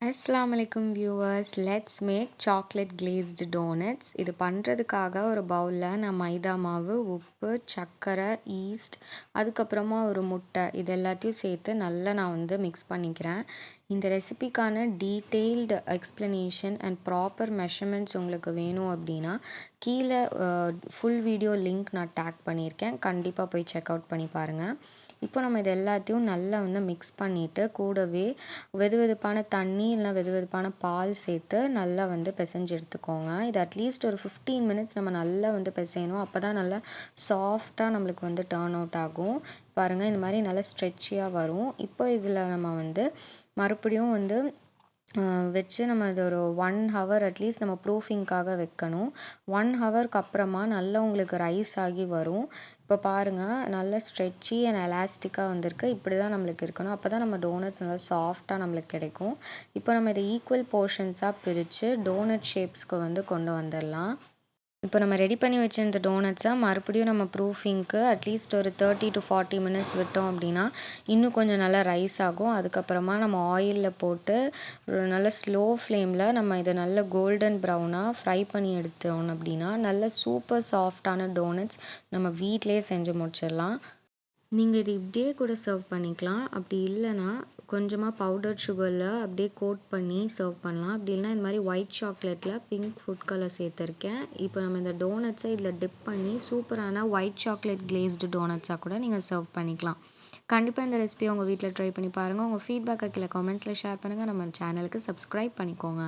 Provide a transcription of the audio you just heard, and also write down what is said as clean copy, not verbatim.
அஸ்ஸலாமு அலைக்கும் viewers. Let's make chocolate glazed doughnuts. இது பண்ணுறதுக்காக ஒரு பவுலில் நான் மைதா மாவு, உப்பு, சர்க்கரை, ஈஸ்ட், அதுக்கப்புறமா ஒரு முட்டை இது எல்லாத்தையும் சேர்த்து நல்லா நான் மிக்ஸ் பண்ணிக்கிறேன். இந்த ரெசிபிக்கான detailed explanation and proper measurements உங்களுக்கு வேணும் அப்படின்னா கீழே ஃபுல் வீடியோ லிங்க் நான் டேக் பண்ணியிருக்கேன். கண்டிப்பாக போய் செக் அவுட் பண்ணி பாருங்கள். இப்போ நம்ம இது எல்லாத்தையும் நல்லா மிக்ஸ் பண்ணிவிட்டு கூடவே வெதுவெதுப்பான தண்ணி இல்லைனா வெதுவெதுப்பான பால் சேர்த்து நல்லா பிசைஞ்சு எடுத்துக்கோங்க. இது அட்லீஸ்ட் ஒரு 15 மினிட்ஸ் நம்ம நல்லா பிசையணும். அப்போ தான் நல்லா சாஃப்டாக நம்மளுக்கு டர்ன் அவுட் ஆகும். பாருங்கள், இந்த மாதிரி நல்லா ஸ்ட்ரெச்சியாக வரும். இப்போ இதில் நம்ம மறுபடியும் வச்சு நம்ம இது ஒரு 1 ஹவர் அட்லீஸ்ட் நம்ம ப்ரூஃபிங்காக வைக்கணும். 1 ஹவருக்கு அப்புறமா நல்லா உங்களுக்கு ரைஸ் ஆகி வரும். இப்போ பாருங்கள், நல்லா ஸ்ட்ரெச்சி அண்ட் எலாஸ்டிக்காக வந்திருக்கு. இப்படி தான் நம்மளுக்கு இருக்கணும். அப்போ தான் நம்ம டோனட்ஸ் நல்லா சாஃப்டாக நம்மளுக்கு கிடைக்கும். இப்போ நம்ம இதை ஈக்குவல் போர்ஷன்ஸாக பிரித்து டோனட் ஷேப்ஸ்க்கு கொண்டு வந்துடலாம். இப்போ நம்ம ரெடி பண்ணி வச்ச இந்த டோனட்ஸை மறுபடியும் நம்ம ப்ரூஃபிங்க்கு அட்லீஸ்ட் ஒரு 30 to 40 மினிட்ஸ் விட்டோம் அப்படின்னா இன்னும் கொஞ்சம் நல்லா ரைஸ் ஆகும். அதுக்கப்புறமா நம்ம ஆயிலில் போட்டு ஒரு நல்ல ஸ்லோ ஃப்ளேமில் நம்ம இதை நல்ல கோல்டன் ப்ரௌனாக ஃப்ரை பண்ணி எடுத்தோம் அப்படின்னா நல்ல சூப்பர் சாஃப்டான டோனட்ஸ் நம்ம வீட்டிலேயே செஞ்சு முடிச்சிடலாம். நீங்கள் இது இப்படியே கூட சர்வ் பண்ணிக்கலாம். அப்படி இல்லைன்னா கொஞ்சமாக பவுடர் சுகரில் அப்படியே கோட் பண்ணி சர்வ் பண்ணலாம். அப்படி இல்லைனா இந்த மாதிரி ஒயிட் சாக்லேட்டில் பிங்க் ஃபுட் கலர் சேர்த்துருக்கேன். இப்போ நம்ம இந்த டோனட்ஸை இதில் டிப் பண்ணி சூப்பரான ஒயிட் சாக்லேட் glazed டோனட்ஸாக கூட நீங்கள் சர்வ் பண்ணிக்கலாம். கண்டிப்பாக இந்த ரெசிபியை உங்கள் வீட்டில் ட்ரை பண்ணி பாருங்கள். உங்கள் ஃபீட்பேக்கை கீழே கமெண்ட்ஸில் ஷேர் பண்ணுங்கள். நம்ம சேனலுக்கு சப்ஸ்கிரைப் பண்ணிக்கோங்க.